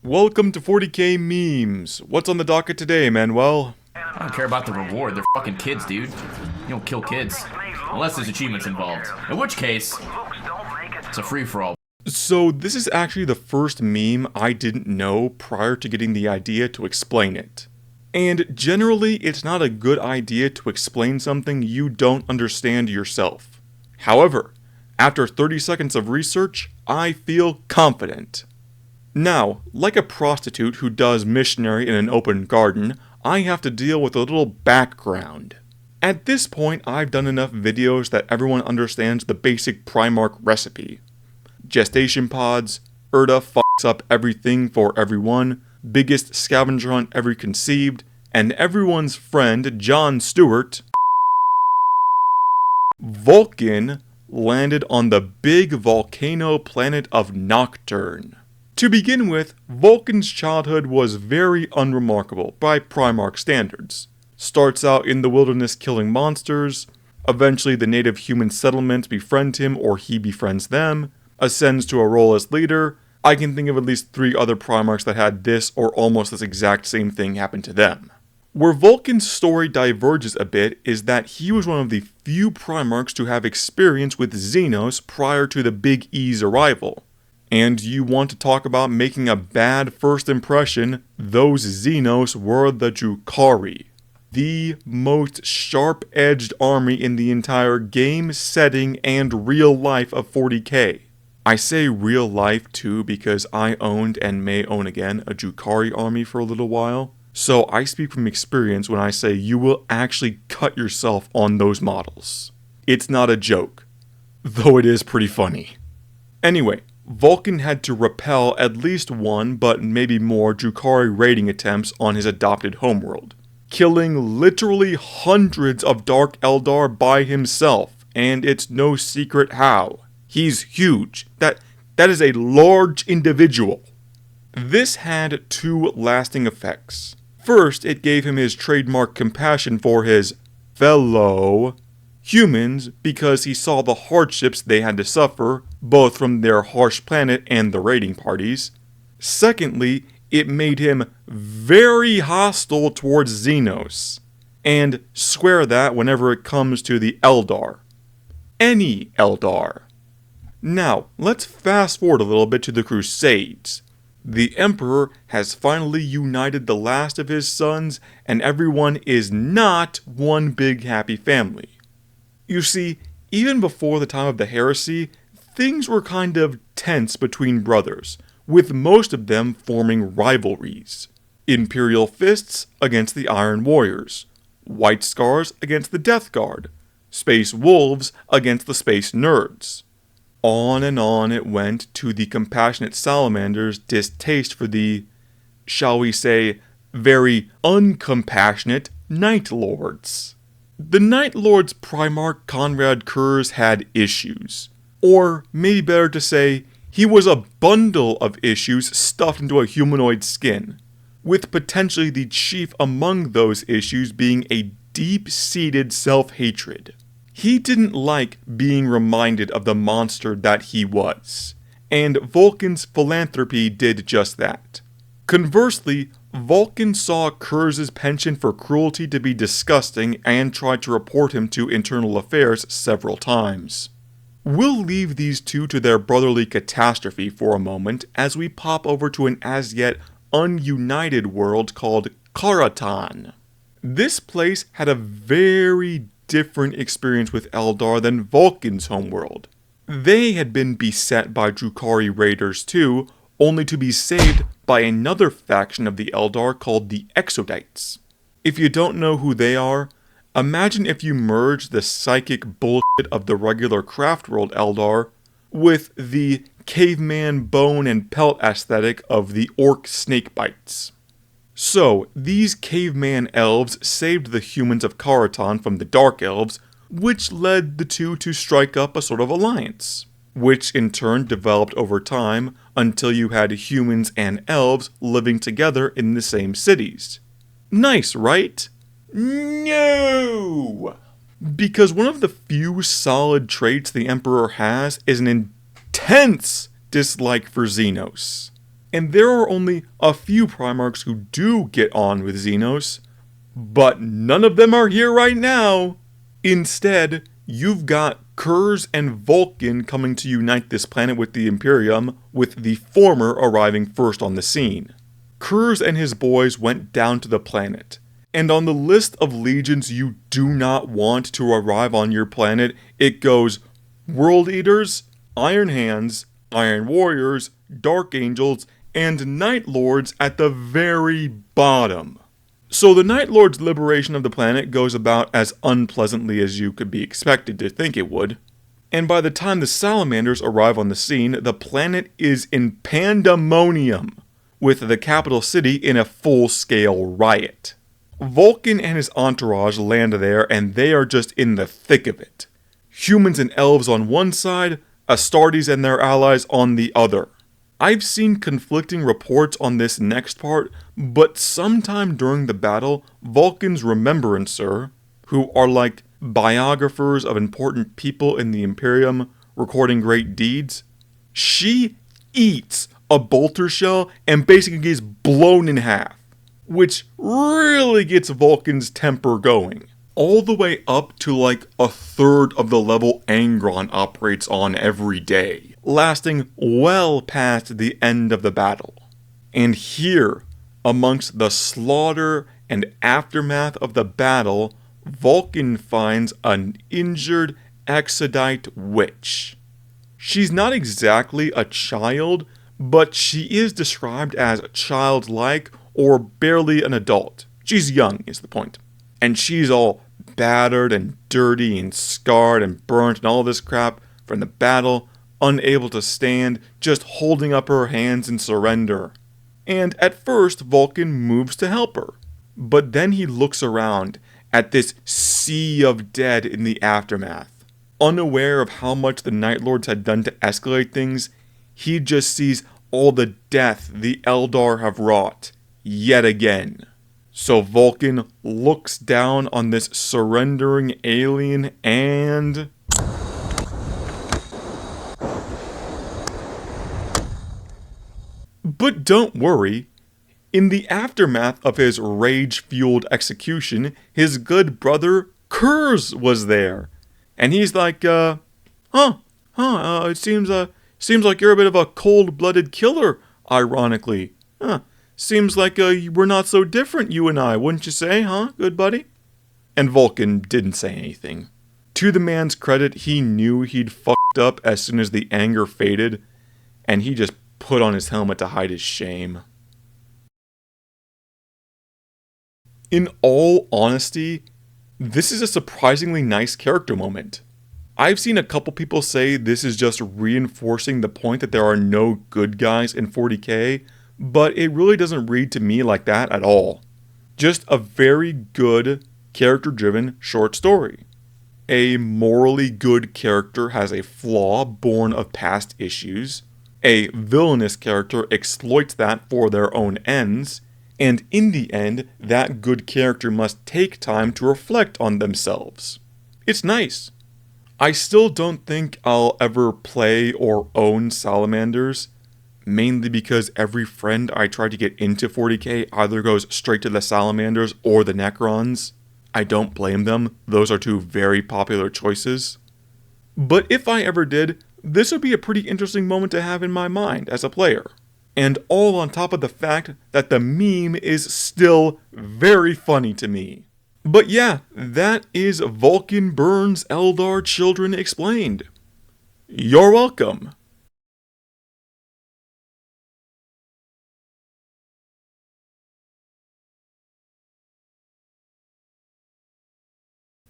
Welcome to 40k memes. What's on the docket today, Manuel? I don't care about the reward. They're fucking kids, dude. You don't kill kids. Unless there's achievements involved. In which case, it's a free-for-all. So this is actually the first meme I didn't know prior to getting the idea to explain it. And generally, it's not a good idea to explain something you don't understand yourself. However, after 30 seconds of research, I feel confident. Now, like a prostitute who does missionary in an open garden, I have to deal with a little background. At this point, I've done enough videos that everyone understands the basic Primarch recipe. Gestation pods, Erda fucks up everything for everyone, biggest scavenger hunt ever conceived, and everyone's friend, Jon Stewart, Vulcan, landed on the big volcano planet of Nocturne. To begin with, Vulcan's childhood was very unremarkable by Primarch standards. Starts out in the wilderness killing monsters, eventually the native human settlements befriend him or he befriends them, ascends to a role as leader. I can think of at least 3 other Primarchs that had this or almost this exact same thing happen to them. Where Vulcan's story diverges a bit is that he was one of the few Primarchs to have experience with Xenos prior to the Big E's arrival. And you want to talk about making a bad first impression, those Xenos were the Drukhari. The most sharp-edged army in the entire game, setting, and real life of 40k. I say real life too because I owned and may own again a Drukhari army for a little while. So I speak from experience when I say you will actually cut yourself on those models. It's not a joke, though it is pretty funny. Anyway, Vulcan had to repel at least one, but maybe more, Drukhari raiding attempts on his adopted homeworld, killing literally hundreds of Dark Eldar by himself, and it's no secret how. He's huge. That is a large individual. This had 2 lasting effects. First, it gave him his trademark compassion for his fellow humans because he saw the hardships they had to suffer, both from their harsh planet and the raiding parties. Secondly, it made him very hostile towards Xenos, and swear that whenever it comes to the Eldar. Any Eldar. Now, let's fast forward a little bit to the Crusades. The Emperor has finally united the last of his sons, and everyone is not one big happy family. You see, even before the time of the heresy, things were kind of tense between brothers, with most of them forming rivalries. Imperial Fists against the Iron Warriors, White Scars against the Death Guard, Space Wolves against the Space Nerds. On and on it went to the compassionate Salamanders' distaste for the, shall we say, very uncompassionate Night Lords. The Night Lord's Primarch Conrad Kurz had issues. Or, maybe better to say, he was a bundle of issues stuffed into a humanoid skin, with potentially the chief among those issues being a deep-seated self-hatred. He didn't like being reminded of the monster that he was, and Vulcan's philanthropy did just that. Conversely, Vulcan saw Kurz's penchant for cruelty to be disgusting and tried to report him to Internal Affairs several times. We'll leave these two to their brotherly catastrophe for a moment as we pop over to an as yet ununited world called Katan. This place had a very different experience with Eldar than Vulcan's homeworld. They had been beset by Drukhari raiders too, only to be saved by another faction of the Eldar called the Exodites. If you don't know who they are, imagine if you merge the psychic bullshit of the regular Craftworld Eldar with the caveman bone and pelt aesthetic of the orc snakebites. So, these caveman elves saved the humans of Katan from the Dark Elves, which led the two to strike up a sort of alliance, which in turn developed over time until you had humans and elves living together in the same cities. Nice, right? No! Because one of the few solid traits the Emperor has is an intense dislike for Xenos. And there are only a few Primarchs who do get on with Xenos, but none of them are here right now. Instead, you've got Kurz and Vulcan coming to unite this planet with the Imperium, with the former arriving first on the scene. Kurz and his boys went down to the planet, and on the list of legions you do not want to arrive on your planet, it goes World Eaters, Iron Hands, Iron Warriors, Dark Angels, and Night Lords at the very bottom. So the Night Lord's liberation of the planet goes about as unpleasantly as you could be expected to think it would. And by the time the Salamanders arrive on the scene, the planet is in pandemonium, with the capital city in a full-scale riot. Vulcan and his entourage land there, and they are just in the thick of it. Humans and elves on one side, Astartes and their allies on the other. I've seen conflicting reports on this next part, but sometime during the battle, Vulcan's remembrancer, who are like biographers of important people in the Imperium recording great deeds, she eats a bolter shell and basically gets blown in half, which really gets Vulcan's temper going. All the way up to like a third of the level Angron operates on every day, lasting well past the end of the battle. And here, amongst the slaughter and aftermath of the battle, Vulcan finds an injured Exodite witch. She's not exactly a child, but she is described as childlike or barely an adult. She's young, is the point. And she's all battered and dirty and scarred and burnt and all this crap from the battle, unable to stand, just holding up her hands in surrender. And at first, Vulcan moves to help her. But then he looks around at this sea of dead in the aftermath. Unaware of how much the Night Lords had done to escalate things, he just sees all the death the Eldar have wrought, yet again. So Vulcan looks down on this surrendering alien and... But don't worry, in the aftermath of his rage-fueled execution, his good brother Kurz was there. And he's like, it seems like you're a bit of a cold-blooded killer, ironically. Seems like we're not so different, you and I, wouldn't you say, huh, good buddy? And Vulcan didn't say anything. To the man's credit, he knew he'd fucked up as soon as the anger faded, and he just put on his helmet to hide his shame. In all honesty, this is a surprisingly nice character moment. I've seen a couple people say this is just reinforcing the point that there are no good guys in 40k, but it really doesn't read to me like that at all. Just a very good, character-driven short story. A morally good character has a flaw born of past issues. A villainous character exploits that for their own ends. And in the end, that good character must take time to reflect on themselves. It's nice. I still don't think I'll ever play or own Salamanders, mainly because every friend I try to get into 40k either goes straight to the Salamanders or the Necrons. I don't blame them, those are two very popular choices. But if I ever did, this would be a pretty interesting moment to have in my mind as a player. And all on top of the fact that the meme is still very funny to me. But yeah, that is Vulcan Burns Eldar Children Explained. You're welcome.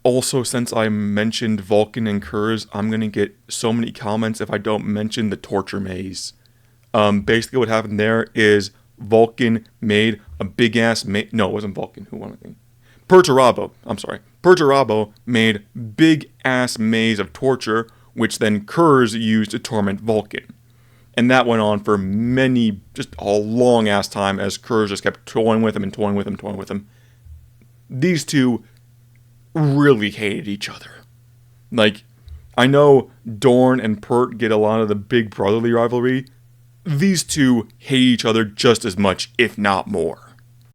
Also, since I mentioned Vulcan and Kurz, I'm gonna get so many comments if I don't mention the torture maze. Basically what happened there is Vulcan made a big-ass no, it wasn't Vulcan, who won it? Perturabo made big-ass maze of torture, which then Kurz used to torment Vulcan. And that went on for just a long-ass time as Kurz just kept toying with him. These two really hated each other. Like, I know Dorn and Pert get a lot of the big brotherly rivalry, these two hate each other just as much, if not more.